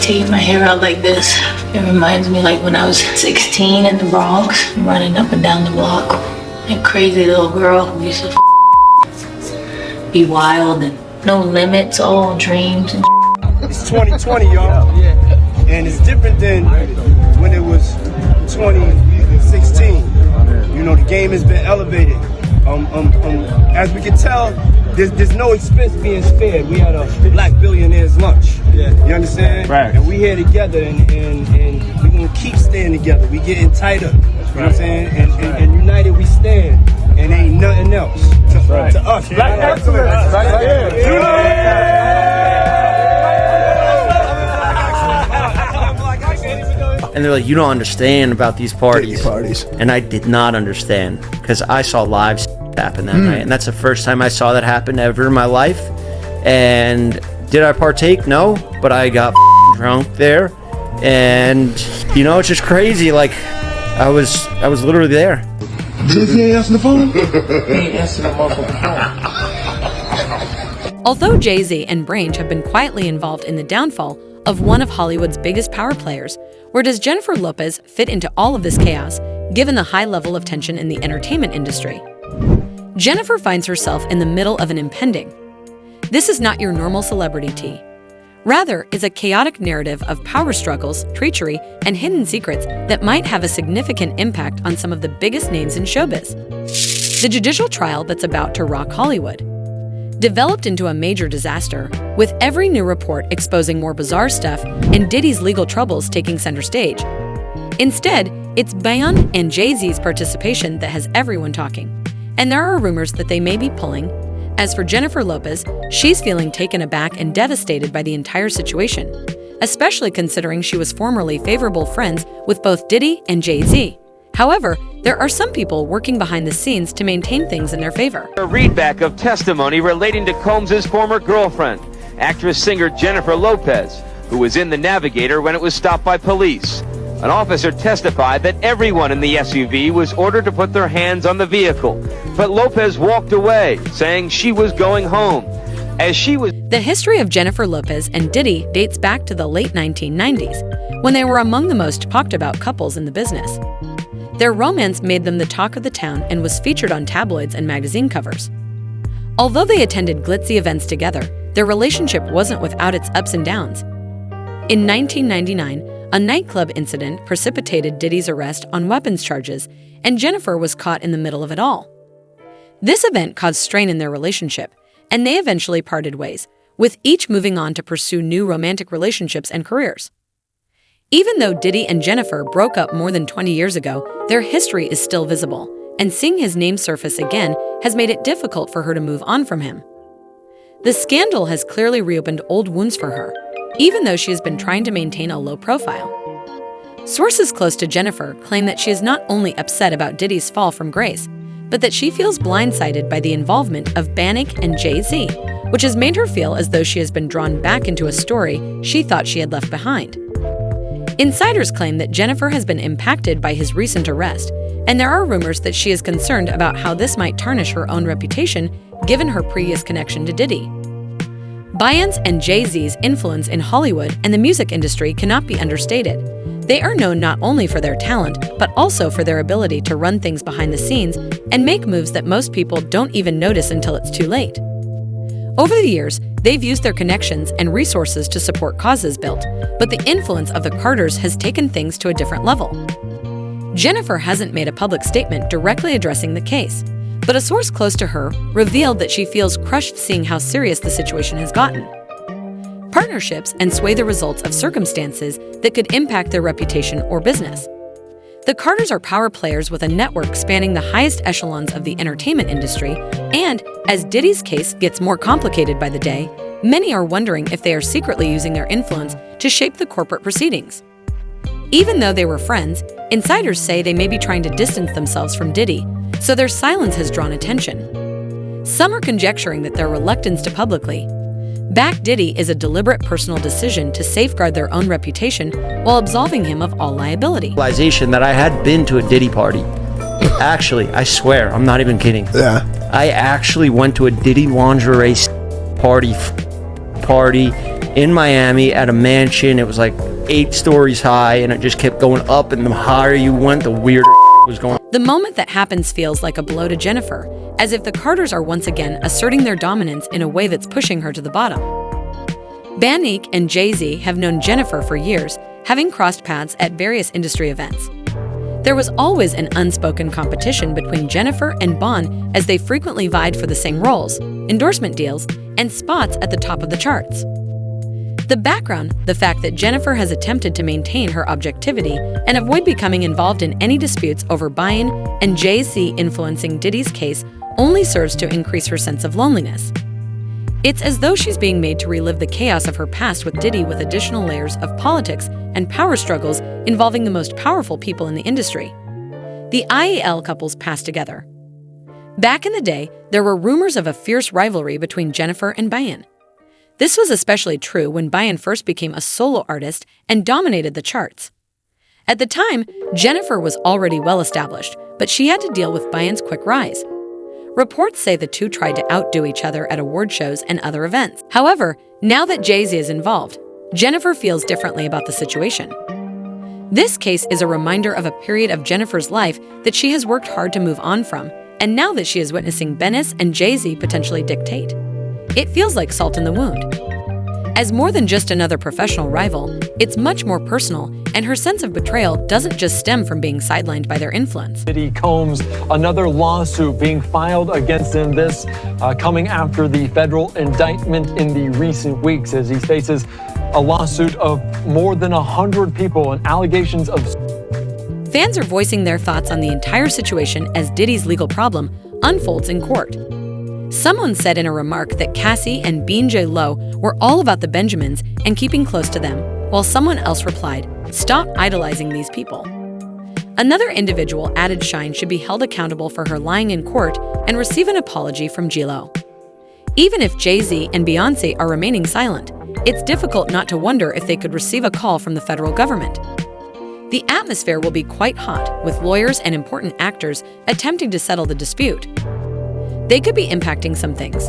taking my hair out like this. It reminds me like when I was 16 in the Bronx, running up and down the block. A crazy little girl who used to be wild and no limits, all dreams and It's 2020, y'all. And it's different than when it was 2016. You know, the game has been elevated. As we can tell, there's no expense being spared. We had a black billionaire's lunch. You understand? Right. And we here together, and we're gonna keep staying together. We getting tighter. You know what I'm saying? And united we stand, and ain't nothing else to us. Black excellence. And they're like, you don't understand about these parties. And I did not understand because I saw live happen that night. And that's the first time I saw that happen ever in my life. And did I partake? No, but I got drunk there. And, you know, it's just crazy. Like, I was literally there. Jay Z ain't answering the phone? He ain't answering the motherfucking phone. Although Jay Z and Branch have been quietly involved in the downfall of one of Hollywood's biggest power players, where does Jennifer Lopez fit into all of this chaos, given the high level of tension in the entertainment industry? Jennifer finds herself in the middle of an impending. This is not your normal celebrity tea. Rather, it's a chaotic narrative of power struggles, treachery, and hidden secrets that might have a significant impact on some of the biggest names in showbiz. The judicial trial that's about to rock Hollywood developed into a major disaster, with every new report exposing more bizarre stuff and Diddy's legal troubles taking center stage. Instead, it's Beyoncé and Jay Z's participation that has everyone talking, and there are rumors that they may be pulling. As for Jennifer Lopez, she's feeling taken aback and devastated by the entire situation, especially considering she was formerly favorable friends with both Diddy and Jay Z. However, there are some people working behind the scenes to maintain things in their favor. A readback of testimony relating to Combs' former girlfriend, actress-singer Jennifer Lopez, who was in the Navigator when it was stopped by police. An officer testified that everyone in the SUV was ordered to put their hands on the vehicle, but Lopez walked away, saying she was going home. The history of Jennifer Lopez and Diddy dates back to the late 1990s, when they were among the most talked about couples in the business. Their romance made them the talk of the town and was featured on tabloids and magazine covers. Although they attended glitzy events together, their relationship wasn't without its ups and downs. In 1999, a nightclub incident precipitated Diddy's arrest on weapons charges, and Jennifer was caught in the middle of it all. This event caused strain in their relationship, and they eventually parted ways, with each moving on to pursue new romantic relationships and careers. Even though Diddy and Jennifer broke up more than 20 years ago, their history is still visible, and seeing his name surface again has made it difficult for her to move on from him. The scandal has clearly reopened old wounds for her, even though she has been trying to maintain a low profile. Sources close to Jennifer claim that she is not only upset about Diddy's fall from grace, but that she feels blindsided by the involvement of Beyoncé and Jay Z, which has made her feel as though she has been drawn back into a story she thought she had left behind. Insiders claim that Jennifer has been impacted by his recent arrest, and there are rumors that she is concerned about how this might tarnish her own reputation given her previous connection to Diddy. Beyoncé and Jay Z's influence in Hollywood and the music industry cannot be understated. They are known not only for their talent, but also for their ability to run things behind the scenes and make moves that most people don't even notice until it's too late. Over the years, they've used their connections and resources to support causes built, but the influence of the Carters has taken things to a different level. Jennifer hasn't made a public statement directly addressing the case, but a source close to her revealed that she feels crushed seeing how serious the situation has gotten. Partnerships and sway the results of circumstances that could impact their reputation or business. The Carters are power players with a network spanning the highest echelons of the entertainment industry, and as Diddy's case gets more complicated by the day, many are wondering if they are secretly using their influence to shape the corporate proceedings. Even though they were friends, insiders say they may be trying to distance themselves from Diddy, so their silence has drawn attention. Some are conjecturing that their reluctance to publicly back Diddy is a deliberate personal decision to safeguard their own reputation while absolving him of all liability. Realization that I had been to a Diddy party. Actually, I swear, I'm not even kidding. Yeah. I actually went to a Diddy lingerie party, in Miami at a mansion. It was like 8 stories high, and it just kept going up, and the higher you went, the weirder was going on. The moment that happens feels like a blow to Jennifer, as if the Carters are once again asserting their dominance in a way that's pushing her to the bottom. Beyoncé and Jay Z have known Jennifer for years, having crossed paths at various industry events. There was always an unspoken competition between Jennifer and Bon, as they frequently vied for the same roles, endorsement deals, and spots at the top of the charts. The background, the fact that Jennifer has attempted to maintain her objectivity and avoid becoming involved in any disputes over Beyoncé and Jay Z influencing Diddy's case, only serves to increase her sense of loneliness. It's as though she's being made to relive the chaos of her past with Diddy, with additional layers of politics and power struggles involving the most powerful people in the industry. The IAL couples passed together. Back in the day, there were rumors of a fierce rivalry between Jennifer and Beyoncé. This was especially true when Beyoncé first became a solo artist and dominated the charts. At the time, Jennifer was already well established, but she had to deal with Beyoncé's quick rise. Reports say the two tried to outdo each other at award shows and other events. However, now that Jay Z is involved, Jennifer feels differently about the situation. This case is a reminder of a period of Jennifer's life that she has worked hard to move on from, and now that she is witnessing Beyoncé and Jay Z potentially dictate, it feels like salt in the wound. As more than just another professional rival, it's much more personal, and her sense of betrayal doesn't just stem from being sidelined by their influence. Diddy Combs, another lawsuit being filed against him, this coming after the federal indictment in the recent weeks, as he faces a lawsuit of more than 100 people and allegations of... Fans are voicing their thoughts on the entire situation as Diddy's legal problem unfolds in court. Someone said in a remark that Cassie and J.Lo were all about the Benjamins and keeping close to them, while someone else replied, "Stop idolizing these people." Another individual added Shine should be held accountable for her lying in court and receive an apology from J.Lo. Even if Jay Z and Beyoncé are remaining silent, it's difficult not to wonder if they could receive a call from the federal government. The atmosphere will be quite hot, with lawyers and important actors attempting to settle the dispute. They could be impacting some things.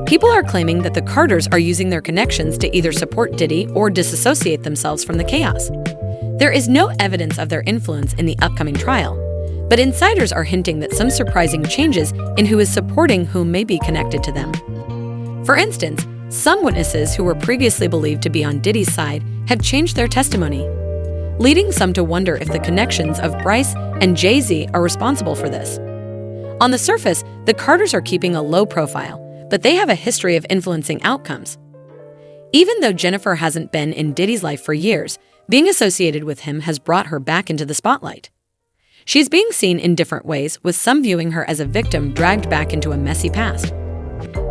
People are claiming that the Carters are using their connections to either support Diddy or disassociate themselves from the chaos. There is no evidence of their influence in the upcoming trial, but insiders are hinting that some surprising changes in who is supporting whom may be connected to them. For instance, some witnesses who were previously believed to be on Diddy's side have changed their testimony, leading some to wonder if the connections of Bryce and Jay Z are responsible for this. On the surface, the Carters are keeping a low profile, but they have a history of influencing outcomes. Even though Jennifer hasn't been in Diddy's life for years, being associated with him has brought her back into the spotlight. She's being seen in different ways, with some viewing her as a victim dragged back into a messy past.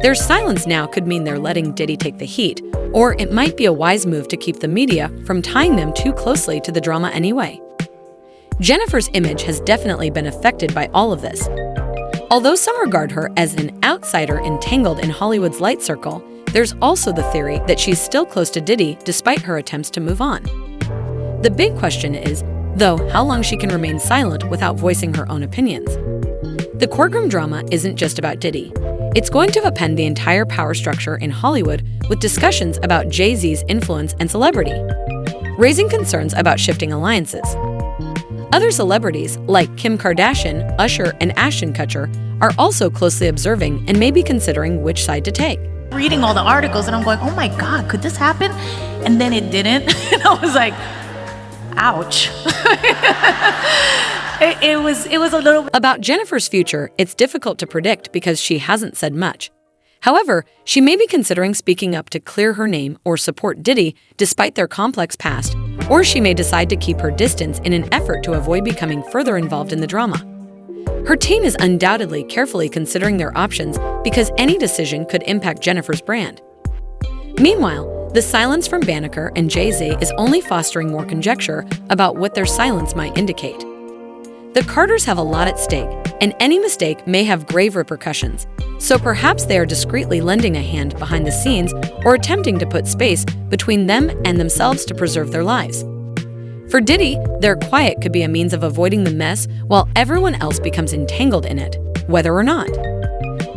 Their silence now could mean they're letting Diddy take the heat, or it might be a wise move to keep the media from tying them too closely to the drama anyway. Jennifer's image has definitely been affected by all of this. Although some regard her as an outsider entangled in Hollywood's light circle, there's also the theory that she's still close to Diddy despite her attempts to move on. The big question is, though, how long she can remain silent without voicing her own opinions. The courtroom drama isn't just about Diddy. It's going to upend the entire power structure in Hollywood, with discussions about Jay Z's influence and celebrity, raising concerns about shifting alliances. Other celebrities, like Kim Kardashian, Usher, and Ashton Kutcher, are also closely observing and may be considering which side to take. Reading all the articles and I'm going, oh my God, could this happen? And then it didn't. And I was like, ouch. it was a little... About Jennifer's future, it's difficult to predict because she hasn't said much. However, she may be considering speaking up to clear her name or support Diddy despite their complex past, or she may decide to keep her distance in an effort to avoid becoming further involved in the drama. Her team is undoubtedly carefully considering their options because any decision could impact Jennifer's brand. Meanwhile, the silence from Banneker and Jay Z is only fostering more conjecture about what their silence might indicate. The Carters have a lot at stake, and any mistake may have grave repercussions, so perhaps they are discreetly lending a hand behind the scenes or attempting to put space between them and themselves to preserve their lives. For Diddy, their quiet could be a means of avoiding the mess while everyone else becomes entangled in it, whether or not.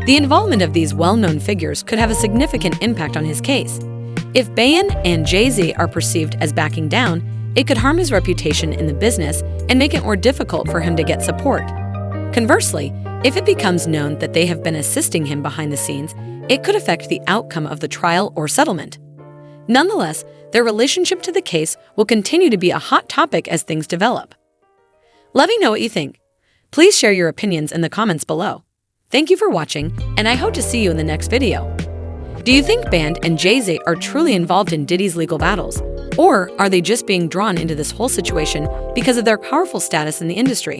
The involvement of these well-known figures could have a significant impact on his case. If Beyoncé and Jay Z are perceived as backing down, it could harm his reputation in the business and make it more difficult for him to get support. Conversely, if it becomes known that they have been assisting him behind the scenes, it could affect the outcome of the trial or settlement. Nonetheless, their relationship to the case will continue to be a hot topic as things develop. Let me know what you think. Please share your opinions in the comments below. Thank you for watching, and I hope to see you in the next video. Do you think Beyoncé and Jay Z are truly involved in Diddy's legal battles? Or are they just being drawn into this whole situation because of their powerful status in the industry?